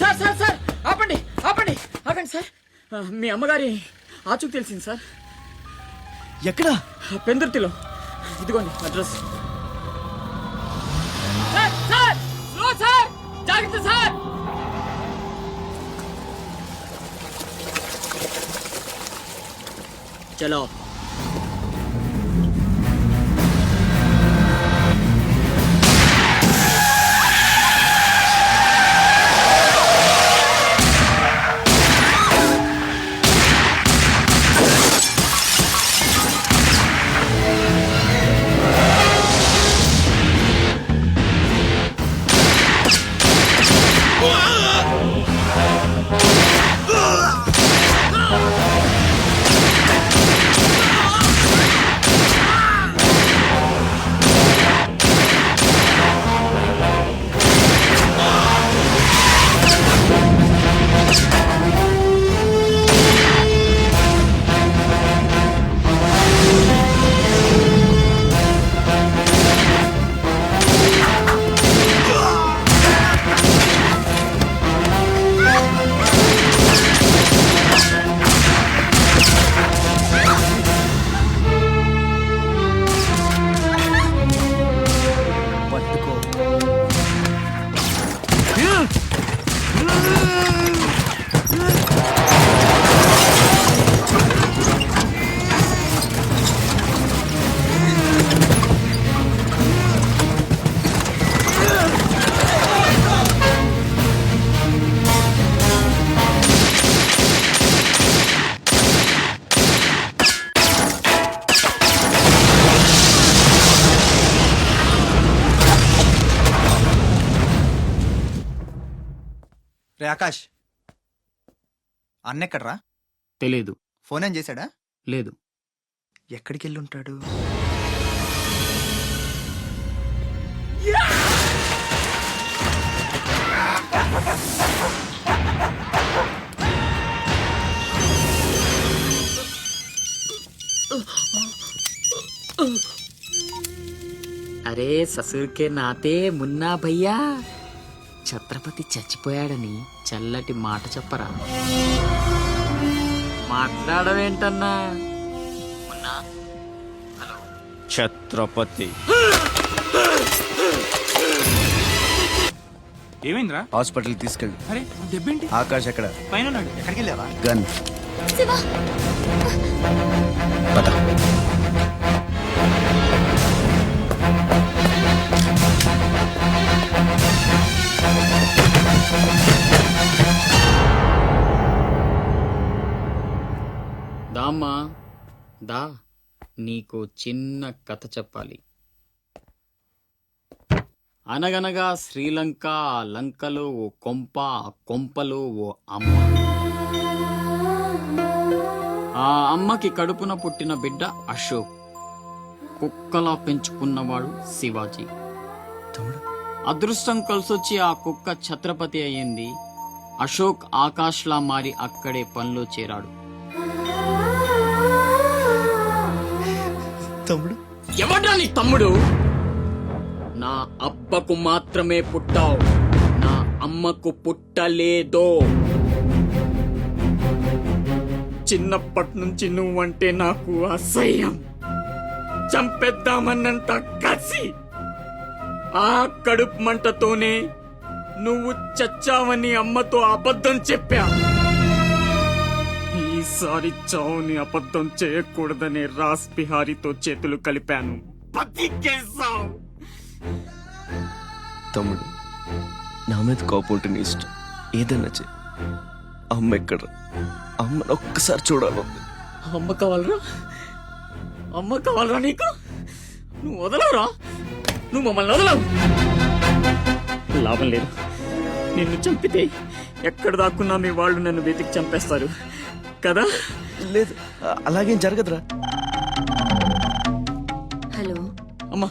Sir sir sir ఆపండి ఆపండి ఆగండి సార్. మీ అమ్మగారి ఆచూకు తెలిసింది సార్. ఎక్కడ? పెందుర్తిలో. ఇదిగోండి address. Sir sir slow sir, జాగ్రత్త సార్. చలో. రే ఆకాష్, అన్నెక్కడ్రా? తెలీదు. ఫోన్ ఏం చేశాడా? లేదు. ఎక్కడికి వెళ్ళి ఉంటాడు? అరే ససుర్కే నాతే మున్నా భయ్యా, ఛత్రపతి చచ్చిపోయాడని చల్లటి మాట చెప్పరా. మాట్లాడవేంటన్నా? మున్నా. హలో ఛత్రపతి. ఏమైందిరా? హాస్పిటల్ తీసుకెళ్ళి. అరే దెబ్బేంటి? ఆకాష్ ఎక్కడ? పైన ఉన్నాడు. ఎక్కడికి వెళ్ళావా? గన్. శివ పద. దామ్మా దా, నీకు చిన్న కథ చెప్పాలి. అనగనగా శ్రీలంక, లంకలో ఓ కొంప, కొంపలో ఓ అమ్మ. ఆ అమ్మకి కడుపున పుట్టిన బిడ్డ అశోక్. కుక్కలా పెంచుకున్నవాడు శివాజీ. అదృష్టం కలిసొచ్చి ఆ కుక్క ఛత్రపతి అయ్యింది. అశోక్ ఆకాష్లా మారి అక్కడే పనిలో చేరాడు. తమ్ముడు ఎవడ్రా నీ తమ్ముడు? నా అబ్బకు మాత్రమే పుట్టావు, నా అమ్మకు పుట్టలేదో. చిన్నప్పటి నుంచి నువ్వంటే నాకు అసహ్యం, చంపేద్దామన్నంత కసి. ఆ కడుపు మంటతోనే నువ్వు చచ్చావని అమ్మతో అబద్ధం చెప్పా. ఈసారి చావుని అబద్ధం చేయకూడదని రాస్ బిహారీతో చేతులు కలిపాను. బతికేశావు. తమ్ముడు, నా మీద కోపం ఉంటే నీ ఇష్టం, ఏదన్నా చే. అమ్మ ఎక్కడ? అమ్మను ఒక్కసారి చూడాలి. అమ్మ కావాలరా? అమ్మ కావాలరా నీకు? నువ్వు వదలవురా, నువ్వు మమ్మల్ని వదలవు. లాభం లేదు. నిన్ను చంపితే ఎక్కడ దాక్కున్నా మీ వాళ్ళు నన్ను వెతికి చంపేస్తారు కదా. లేదు, అలాగేం జరగదురా. హలో అమ్మా,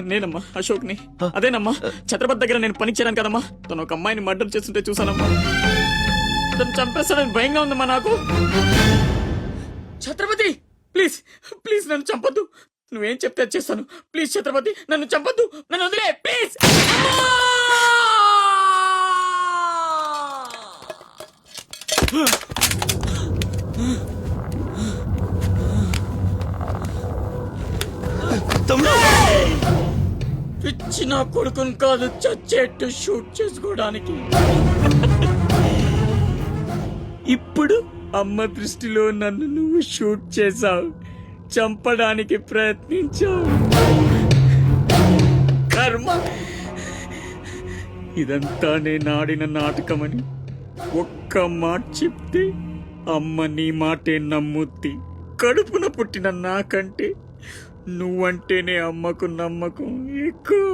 నేనమ్మా అశోక్ని. అదేనమ్మా ఛత్రపతి దగ్గర నేను పనిచేయను కదమ్మా. తను ఒక అమ్మాయిని మర్డర్ చేస్తుంటే చూసానమ్మా. తను చంపేస్తాడని భయంగా ఉందమ్మా నాకు. ఛత్రపతి ప్లీజ్ ప్లీజ్ నన్ను చంపొద్దు. నువ్వేం చెప్తే చేస్తాను. ప్లీజ్ ఛత్రపతి నన్ను చంపొద్దు, నన్ను వదిలే ప్లీజ్. చచ్చిన కొడుకుని కాదు చచ్చేట్టు షూట్ చేసుకోవడానికి. ఇప్పుడు అమ్మ దృష్టిలో నన్ను నువ్వు షూట్ చేశావు, చంపడానికి ప్రయత్నించావు. కర్మ. ఇదంతా నేను ఆడిన నాటకమని ఒక్క మాట చెప్తే అమ్మ నీ మాటే నమ్ముద్ది. కడుపున పుట్టిన నాకంటే నువ్వంటేనే అమ్మకు నమ్మకం ఎక్కువ.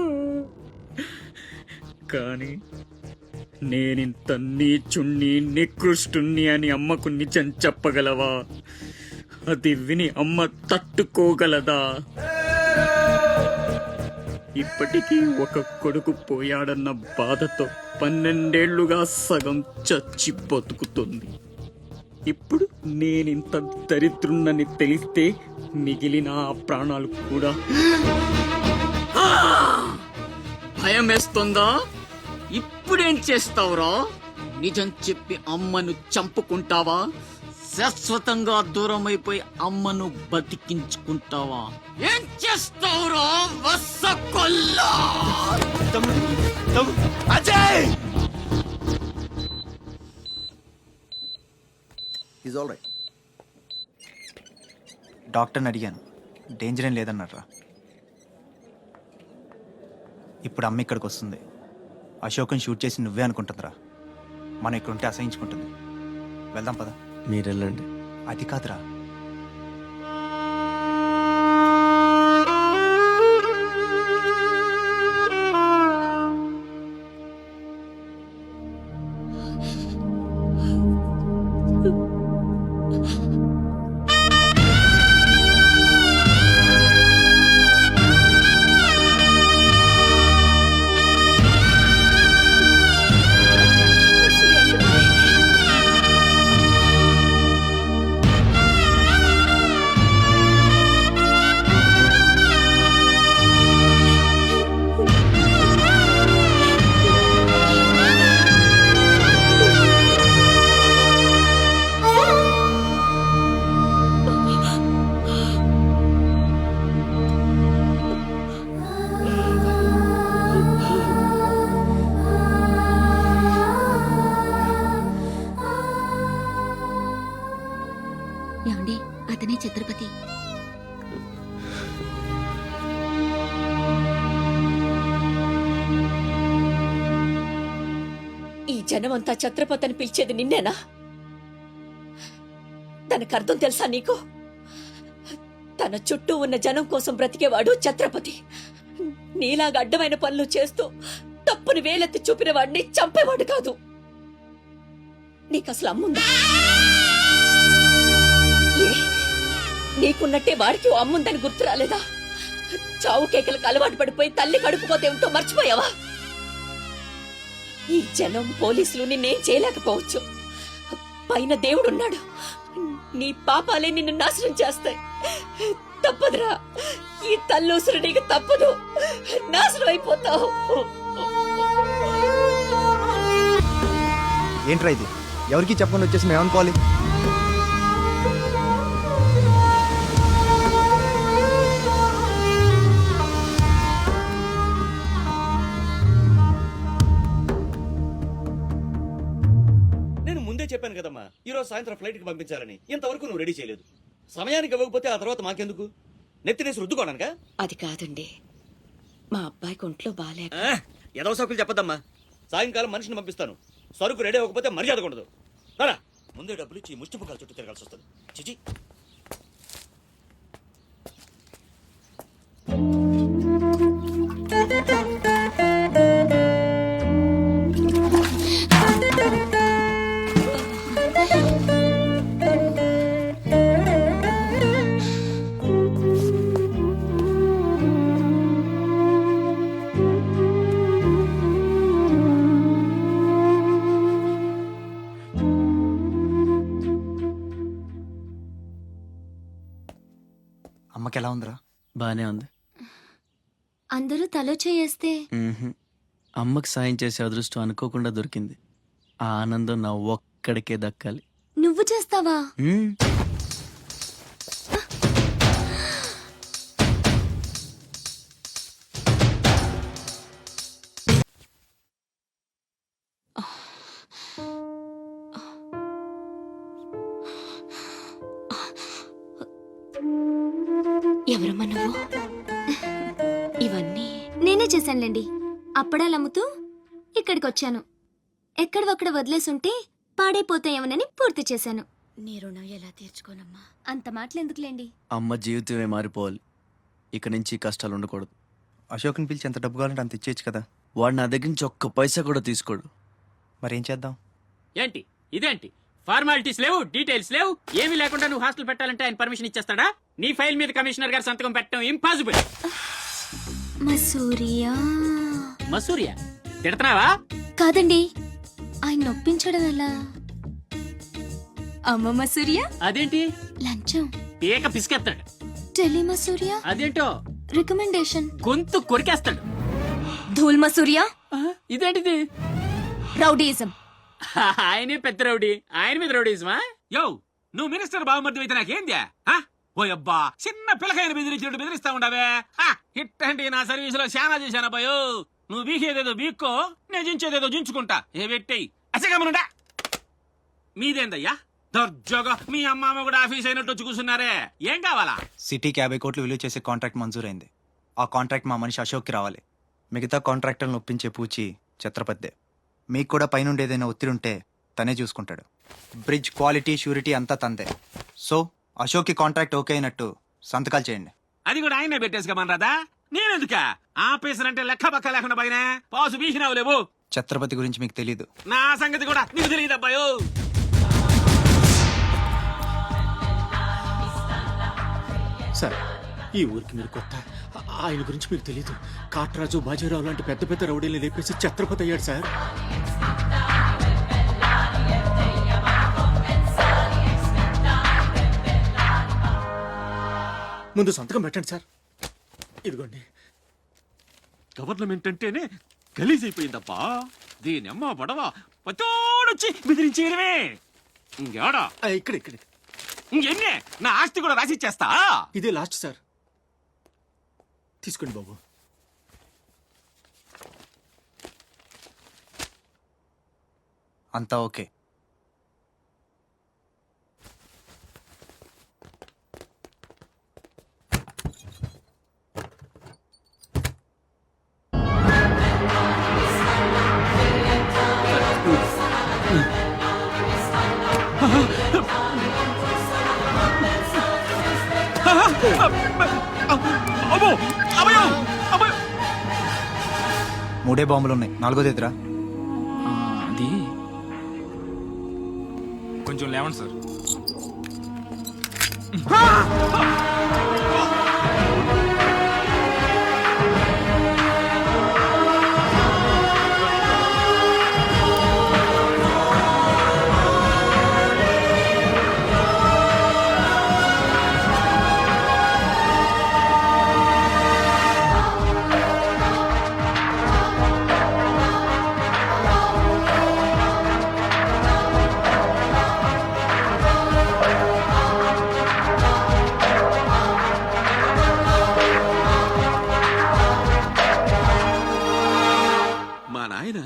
కానీ నేనింత నీచుణ్ణి నికృష్టుణ్ణి అని అమ్మకు నిజం చెప్పగలవా? అది విని అమ్మ తట్టుకోగలదా? ఇప్పటికీ ఒక కొడుకు పోయాడన్న బాధతో 12 ఏళ్లుగా సగం చచ్చి బతుకుతుంది. ఇప్పుడు నేనింత దరిద్రున్నని తెలిస్తే మిగిలిన ఆ ప్రాణాలు కూడా భయం వేస్తుందా? ఇప్పుడేం చేస్తావురా? నిజం చెప్పి అమ్మను చంపుకుంటావా? శాశ్వతంగా దూరం అయిపోయి అమ్మను బతికించుకుంటావా? ఏం చేస్తావురా వసకొల్లా? అజయ్! Is all right. డాక్టర్ని అడిగాను, డేంజర్ ఏం లేదన్నారా. ఇప్పుడు అమ్మ ఇక్కడికి వస్తుంది. అశోక్ని షూట్ చేసి నువ్వే అనుకుంటుందిరా. మనం ఇక్కడ ఉంటే అసహించుకుంటుంది. వెళ్దాం పద. మీరెళ్ళండి. అది కాదురా, ఏమండి, అతనే ఛత్రపతి. ఈ జనమంతా ఛత్రపతి అని పిలిచేది నిన్నేనా? దానికి అర్థం తెలుసా నీకు? తన చుట్టూ ఉన్న జనం కోసం బ్రతికేవాడు ఛత్రపతి. నీలాగా అడ్డమైన పనులు చేస్తూ తప్పుని వేలెత్తి చూపిన వాడిని చంపేవాడు కాదు. నీకు అసలు అమ్ముందా? ఏ, నీకున్నట్టే వాడికి ఓ అమ్ముందని గుర్తు రాలేదా? చావు కేకలకు అలవాటు పడిపోయి తల్లి కడుపుపోతే ఉంటో మర్చిపోయావా? ఈ జనం పోలీసులు నిన్నేం చేయలేకపోవచ్చు. పైన దేవుడున్నాడు. నీ పాపాలే నిన్ను నాశనం చేస్తాయి. తప్పదురా, ఈ తల్లూసురు నీకు తప్పదు. నాశనం అయిపోతావు. ఏంట్రా ఇది? ఎవరికి చెప్పకుండా వచ్చేసి మేము అనుకోవాలి? నేను ముందే చెప్పాను కదమ్మా, ఈ రోజు సాయంత్రం ఫ్లైట్ కి పంపించాలని. ఇంతవరకు నువ్వు రెడీ చేయలేదు. సమయానికి ఇవ్వకపోతే ఆ తర్వాత మాకెందుకు? నెత్తినేసి రుద్దుకోవడానికా? అది కాదండి, మా అబ్బాయికి ఒంట్లో బాలేక. ఏదో సౌకులు చెప్పద్దమ్మా. సాయంకాలం మనిషిని పంపిస్తాను. సరుకు రెడీ అవ్వకపోతే మర్యాద ఉండదు. రారా, ముందే డబ్బులు ఇచ్చి ముష్టి ముఖాల చుట్టూ తిరగాల్సి వస్తుంది. చిచి. అమ్మకి ఎలా ఉందిరా? బానే ఉంది. అందరూ తలో చేయేస్తే అమ్మకి సాయం చేసే అదృష్టం అనుకోకుండా దొరికింది. ఆ ఆనందం నా ఒక్కడికే దక్కాలి. నువ్వు చేస్తావా? మ్మ్. ఎవరమ్మా నువ్వు? ఇవన్నీ నేనే చేశానులేండి. అప్పడాలు అమ్ముతూ ఇక్కడికి వచ్చాను. ఎక్కడొక్కడ వదిలేసుంటే పాడైపోతాయేమోనని పూర్తి చేశాను. నీ రుణం ఎలా తీర్చుకోనమ్మా? అంత మాటలు ఎందుకులేండి. అమ్మ జీవితమే మారిపోవాలి. ఇక నుంచి ఈ కష్టాలు ఉండకూడదు. అశోక్ని పిలిచి ఎంత డబ్బు కావాలంటే అంత ఇచ్చేయచ్చు కదా. వాడు నా దగ్గర నుంచి ఒక్క పైసా కూడా తీసుకోడు. మరేం చేద్దాం? ఏంటి ఇదేంటి ఫార్మాలిటీస్ లేవు, డీటెయిల్స్ లేవు, ఏమీ లేకుండా నువ్వు హాస్టల్ పెట్టాలంటే ఆయన పర్మిషన్ ఇచ్చేస్తాడా? నీ ఫైల్ మీద కమిషనర్ గారు సంతకం పెట్టడం ఇంపాసిబుల్. మసూరియా మసూరియా తిడతావా? కాదండి, ఆయన నొప్పించడం ఎలా? అమ్మ మసూరియా అదేంటి లంచం. పీక పిసికేస్తాడు. టెలి మసూరియా అదేంటో రికమెండేషన్. గొంతు కొరికేస్తాడు. ధూల్ మసూరియా ఇదేంటిది? రౌడీయిజం. ఆయనే పెద్ద రౌడీ, ఆయన మీద రౌడీజమా? యో నువ్వు మినిస్టర్ బావమర్ది అయితే నాకేంద్యా? ఓ అబ్బా చిన్న పిల్లకాయని బెదిరించినట్టు బెదిరిస్తా ఉండవే. ఇట్టండి నా సర్వీసులో శానా చేశానబ్బాయో. నువ్వు బీకేదేదో బీక్కో, నేను జించేదేదో జించుకుంటా. ఏ పెట్టేయి అసగమనుండా. మీదేందయ్యా దర్జోగా మీ అమ్మ కూడా ఆఫీస్ అయినట్టు వచ్చి కూర్చున్నారే. ఏం కావాలా? సిటీకి 50 కోట్లు విలువ చేసే కాంట్రాక్ట్ మంజూరైంది. ఆ కాంట్రాక్ట్ మా మనిషి అశోక్కి రావాలి. మిగతా కాంట్రాక్టర్లను ఒప్పించే పూచి ఛత్రపతిదే. మీకు కూడా పైనుండి ఏదైనా ఒత్తిడి ఉంటే తనే చూసుకుంటాడు. బ్రిడ్జ్ క్వాలిటీ షూరిటీ అంతా తందే. సో అశోక్కి కాంట్రాక్ట్ ఓకే అయినట్టు సంతకాలు చేయండి. అది కూడా ఆయనే పెట్టేసుకోమనరాదా? నేనెందుక ఆఫీసర్ అంటే లెక్క పక్క లేకుండా పైన పాసు బీసినావు లేవు. ఛత్రపతి గురించి మీకు తెలీదు. నా సంగతి కూడా నీకు తెలియదు అబ్బాయో. సార్ ఈ ఊరికి మీరు కొత్త, ఆయన గురించి మీకు తెలీదు. కాట్రాజు బాజీరావు లాంటి పెద్ద పెద్ద రౌడీలు లేపేసి ఛత్రపతి అయ్యాడు సార్. ముందు సంతకం పెట్టండి సార్. ఇదిగోండి. గవర్నమెంట్ అంటేనే గలీజ్ అయిపోయిందబ్బా. దీనమ్మ పడవ పతోడొచ్చి బెదిరించేయడమే. ఇంకేడా ఇక్కడ ఇక్కడ ఇంకెన్నే నా ఆస్తి కూడా రాసిచ్చేస్తా. ఇదే లాస్ట్ సార్. తీసుకోండి బాబు. అంతా ఓకే. అబ్బో అబ్బయో అబ్బయో. 3 బాంబులు ఉన్నాయి, 4ది ఎదురా. అది కొంచెం లేవండి సార్. మా నాయన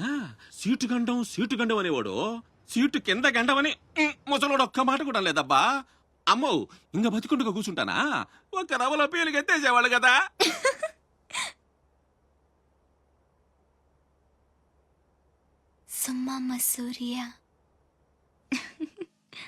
సీటు గండం అనేవాడు. సీటు కింద గండమని ముసలోడు ఒక్క మాట కూడా లేదబ్బా. అమ్మో ఇంకా బతికుండగా కూర్చుంటానా? ఒక రవలో పేలుగా ఎత్తేసేవాళ్ళు కదా. సుమ్మా మసూరియా